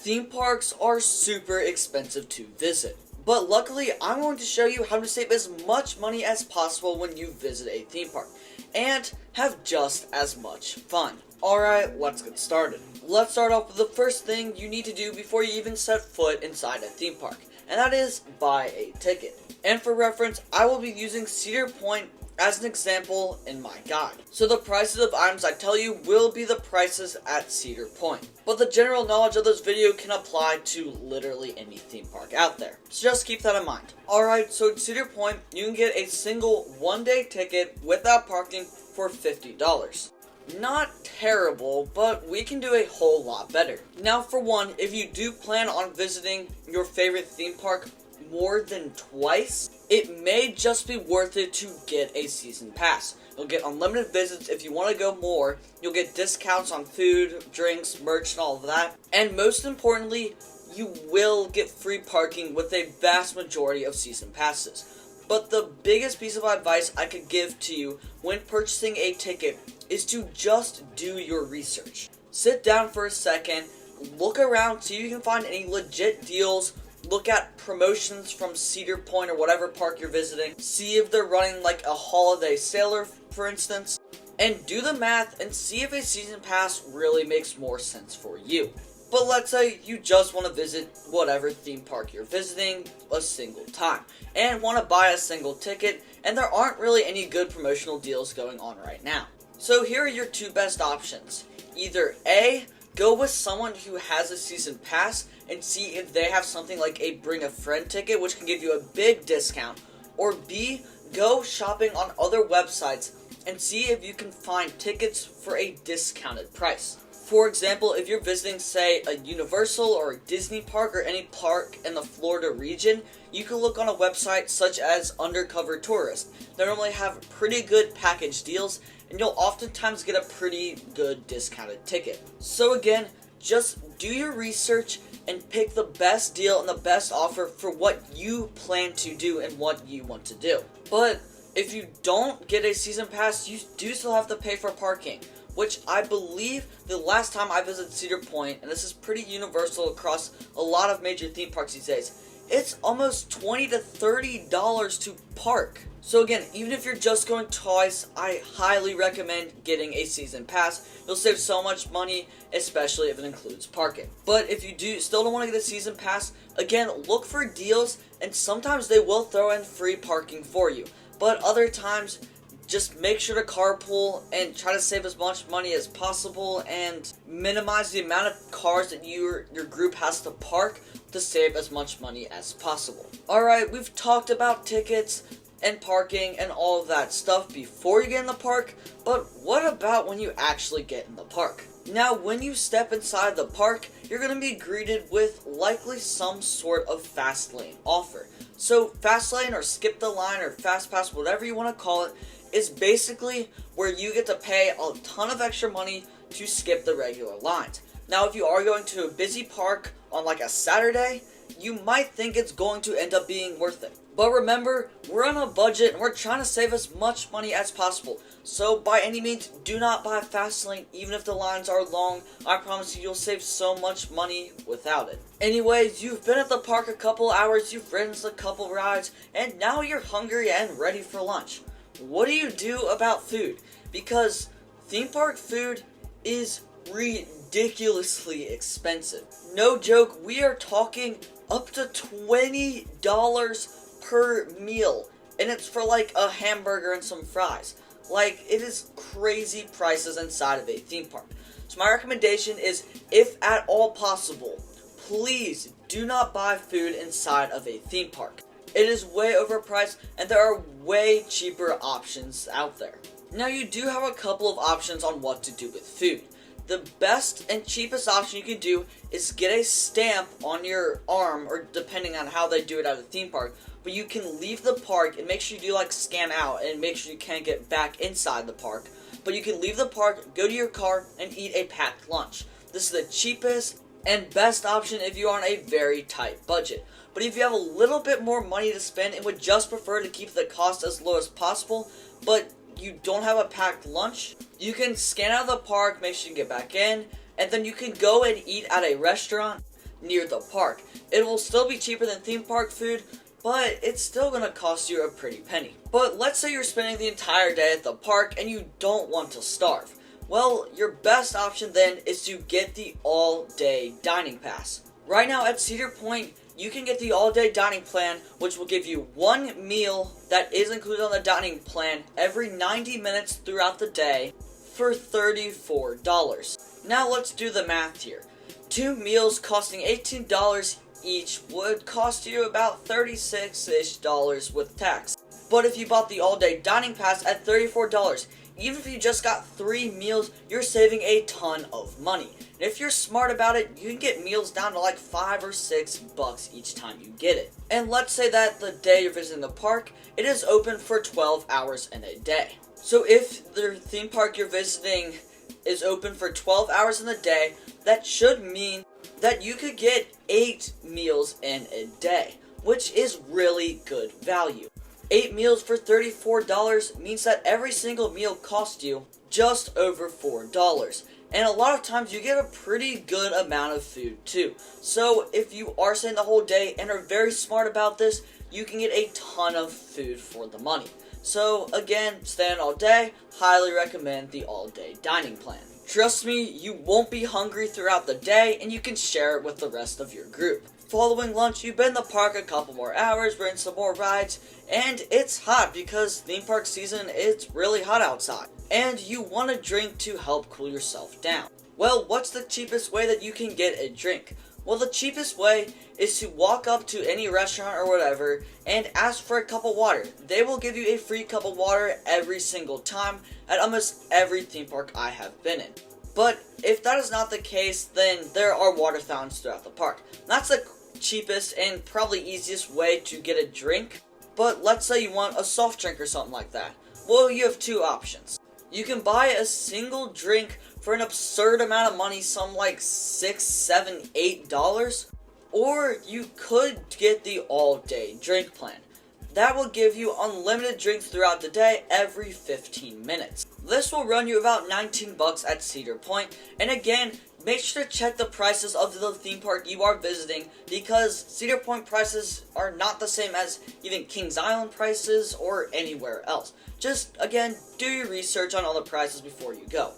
Theme parks are super expensive to visit, but luckily I'm going to show you how to save as much money as possible when you visit a theme park, and have just as much fun. Alright, let's get started. Let's start off with the first thing you need to do before you even set foot inside a theme park, and that is buy a ticket. And for reference, I will be using Cedar Point as an example in my guide. So the prices of items I tell you will be the prices at Cedar Point. But the general knowledge of this video can apply to literally any theme park out there. So just keep that in mind. Alright, so at Cedar Point, you can get a single one-day ticket without parking for $50. Not terrible, but we can do a whole lot better. Now for one, if you do plan on visiting your favorite theme park more than twice, it may just be worth it to get a season pass. You'll get unlimited visits if you want to go more, you'll get discounts on food, drinks, merch, and all of that, and most importantly, you will get free parking with a vast majority of season passes. But the biggest piece of advice I could give to you when purchasing a ticket is to just do your research. Sit down for a second, look around, see if you can find any legit deals. Look at promotions from Cedar Point or whatever park you're visiting. See if they're running like a holiday sale, for instance. And do the math and see if a season pass really makes more sense for you. But let's say you just want to visit whatever theme park you're visiting a single time and want to buy a single ticket, and there aren't really any good promotional deals going on right now. So here are your two best options. Either A, go with someone who has a season pass and see if they have something like a bring a friend ticket, which can give you a big discount. Or B, go shopping on other websites and see if you can find tickets for a discounted price. For example, if you're visiting, say, a Universal or a Disney park or any park in the Florida region, you can look on a website such as Undercover Tourist. They normally have pretty good package deals, and you'll oftentimes get a pretty good discounted ticket. So again, just do your research and pick the best deal and the best offer for what you plan to do and what you want to do. But if you don't get a season pass, you do still have to pay for parking, which I believe the last time I visited Cedar Point, and this is pretty universal across a lot of major theme parks these days, it's almost $20 to $30 to park. So again, even if you're just going twice, I highly recommend getting a season pass. You'll save so much money, especially if it includes parking. But if you still don't want to get a season pass, again, look for deals, and sometimes they will throw in free parking for you. But other times, just make sure to carpool and try to save as much money as possible and minimize the amount of cars that your group has to park to save as much money as possible. Alright, we've talked about tickets and parking and all of that stuff before you get in the park, but what about when you actually get in the park? Now, when you step inside the park, you're going to be greeted with likely some sort of fast lane offer. So fast lane or skip the line or fast pass, whatever you want to call it, is basically where you get to pay a ton of extra money to skip the regular lines. Now, if you are going to a busy park on like a Saturday, you might think it's going to end up being worth it. But remember, we're on a budget and we're trying to save as much money as possible. So by any means, do not buy fast lane even if the lines are long. I promise you, you'll save so much money without it. Anyways, you've been at the park a couple hours, you've ridden a couple rides, and now you're hungry and ready for lunch. What do you do about food? Because theme park food is ridiculously expensive. No joke, we are talking up to $20 per meal, and it's for like a hamburger and some fries. Like, it is crazy prices inside of a theme park. So my recommendation is, if at all possible, please do not buy food inside of a theme park. It is way overpriced, and there are way cheaper options out there. Now, you do have a couple of options on what to do with food. The best and cheapest option you can do is get a stamp on your arm, or depending on how they do it at a theme park, but you can leave the park and make sure you do like scan out and make sure you can't get back inside the park. But you can leave the park, go to your car, and eat a packed lunch. This is the cheapest and best option if you are on a very tight budget. But if you have a little bit more money to spend and would just prefer to keep the cost as low as possible, but you don't have a packed lunch, you can scan out of the park, make sure you get back in, and then you can go and eat at a restaurant. near the park. It will still be cheaper than theme park food, but it's still going to cost you a pretty penny. But let's say you're spending the entire day at the park and you don't want to starve. Well, your best option then is to get the all-day dining pass. Right now at Cedar Point, you can get the all-day dining plan, which will give you one meal that is included on the dining plan every 90 minutes throughout the day for $34. Now let's do the math here. 2 meals costing $18 each would cost you about $36-ish with tax. But if you bought the all-day dining pass at $34, even if you just got 3 meals, you're saving a ton of money. And if you're smart about it, you can get meals down to like $5 or $6 each time you get it. And let's say that the day you're visiting the park, it is open for 12 hours in a day. So if the theme park you're visiting is open for 12 hours in a day, that should mean that you could get 8 meals in a day, which is really good value. 8 meals for $34 means that every single meal costs you just over $4. And a lot of times you get a pretty good amount of food too. So if you are staying the whole day and are very smart about this, you can get a ton of food for the money. So again, staying all day, highly recommend the all-day dining plan. Trust me, you won't be hungry throughout the day and you can share it with the rest of your group. Following lunch, you've been in the park a couple more hours, ridden some more rides, and it's hot because theme park season, it's really hot outside. And you want a drink to help cool yourself down. Well, what's the cheapest way that you can get a drink? Well, the cheapest way is to walk up to any restaurant or whatever and ask for a cup of water. They will give you a free cup of water every single time at almost every theme park I have been in. But if that is not the case, then there are water fountains throughout the park. That's the cheapest and probably easiest way to get a drink. But let's say you want a soft drink or something like that. Well, you have 2 options. You can buy a single drink for an absurd amount of money, some like $6, $7, $8, or you could get the all-day drink plan. That will give you unlimited drinks throughout the day every 15 minutes. This will run you about $19 at Cedar Point, and again, make sure to check the prices of the theme park you are visiting because Cedar Point prices are not the same as even Kings Island prices or anywhere else. Just, again, do your research on all the prices before you go.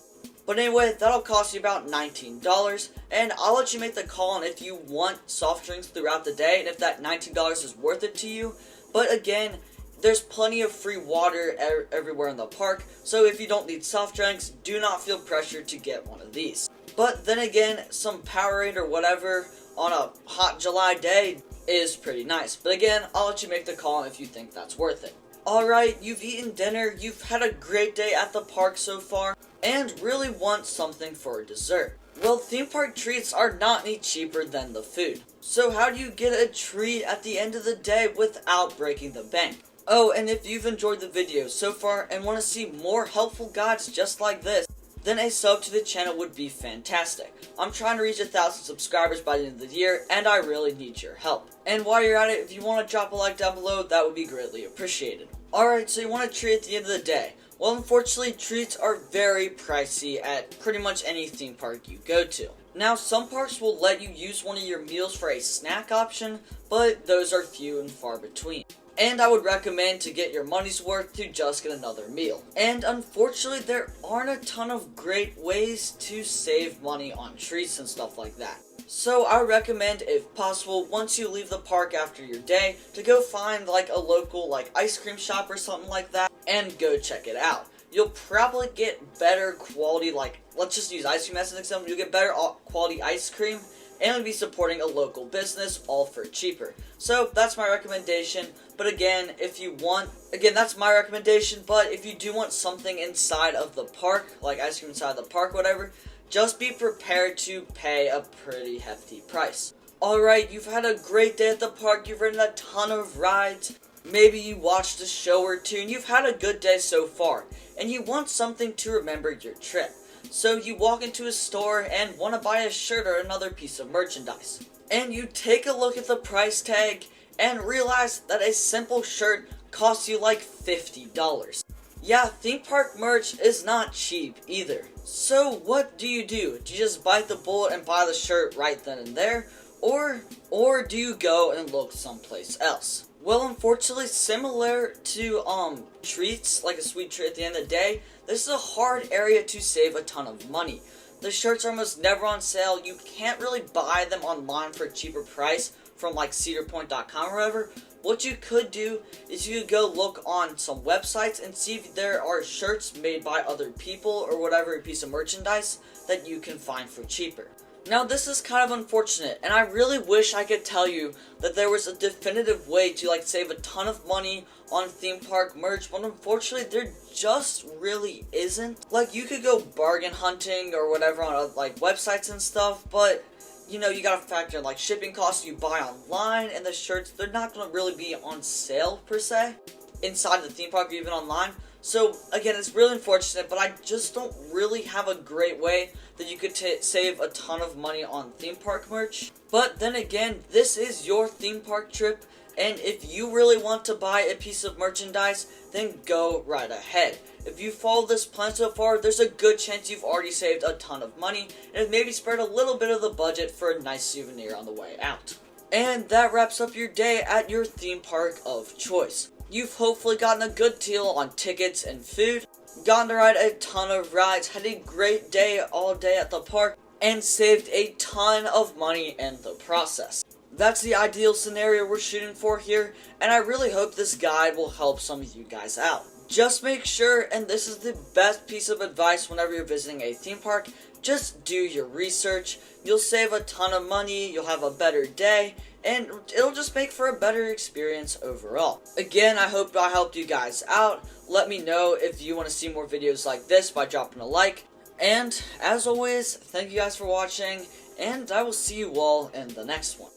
But anyway, that'll cost you about $19, and I'll let you make the call on if you want soft drinks throughout the day and if that $19 is worth it to you. But again, there's plenty of free water everywhere in the park, so if you don't need soft drinks, do not feel pressured to get one of these. But then again, some Powerade or whatever on a hot July day is pretty nice. But again, I'll let you make the call if you think that's worth it. Alright, you've eaten dinner, you've had a great day at the park so far, and really want something for dessert. Well, theme park treats are not any cheaper than the food. So how do you get a treat at the end of the day without breaking the bank? Oh, and if you've enjoyed the video so far and want to see more helpful guides just like this, then a sub to the channel would be fantastic. I'm trying to reach 1,000 subscribers by the end of the year, and I really need your help. And while you're at it, if you want to drop a like down below, that would be greatly appreciated. Alright, so you want a treat at the end of the day. Well, unfortunately, treats are very pricey at pretty much any theme park you go to. Now, some parks will let you use one of your meals for a snack option, but those are few and far between. And I would recommend to get your money's worth to just get another meal. And unfortunately, there aren't a ton of great ways to save money on treats and stuff like that. So I recommend, if possible, once you leave the park after your day, to go find like a local ice cream shop or something like that and go check it out. You'll probably get better quality, let's just use ice cream as an example. You'll get better quality ice cream and you'll be supporting a local business, all for cheaper. So that's my recommendation. But again, that's my recommendation. But if you do want something inside of the park, like ice cream inside the park, whatever, just be prepared to pay a pretty hefty price. Alright, you've had a great day at the park, you've ridden a ton of rides, maybe you watched a show or two, and you've had a good day so far, and you want something to remember your trip. So you walk into a store and want to buy a shirt or another piece of merchandise. And you take a look at the price tag and realize that a simple shirt costs you like $50. Yeah, theme park merch is not cheap either. So what do? Do you just bite the bullet and buy the shirt right then and there? Or do you go and look someplace else? Well, unfortunately, similar to treats, like a sweet treat at the end of the day, this is a hard area to save a ton of money. The shirts are almost never on sale. You can't really buy them online for a cheaper price from like cedarpoint.com or whatever. What you could do is you could go look on some websites and see if there are shirts made by other people or whatever piece of merchandise that you can find for cheaper. Now, this is kind of unfortunate, and I really wish I could tell you that there was a definitive way to like save a ton of money on theme park merch, but unfortunately there just really isn't. Like, you could go bargain hunting or whatever on like websites and stuff, but you know, you gotta factor in like shipping costs you buy online, and the shirts, they're not gonna really be on sale per se inside the theme park or even online. So again, it's really unfortunate, but I just don't really have a great way that you could save a ton of money on theme park merch. But then again, this is your theme park trip, and if you really want to buy a piece of merchandise, then go right ahead. If you follow this plan so far, there's a good chance you've already saved a ton of money, and maybe spread a little bit of the budget for a nice souvenir on the way out. And that wraps up your day at your theme park of choice. You've hopefully gotten a good deal on tickets and food, gotten to ride a ton of rides, had a great day all day at the park, and saved a ton of money in the process. That's the ideal scenario we're shooting for here, and I really hope this guide will help some of you guys out. Just make sure, and this is the best piece of advice whenever you're visiting a theme park, just do your research. You'll save a ton of money, you'll have a better day, and it'll just make for a better experience overall. Again, I hope I helped you guys out. Let me know if you want to see more videos like this by dropping a like. And as always, thank you guys for watching, and I will see you all in the next one.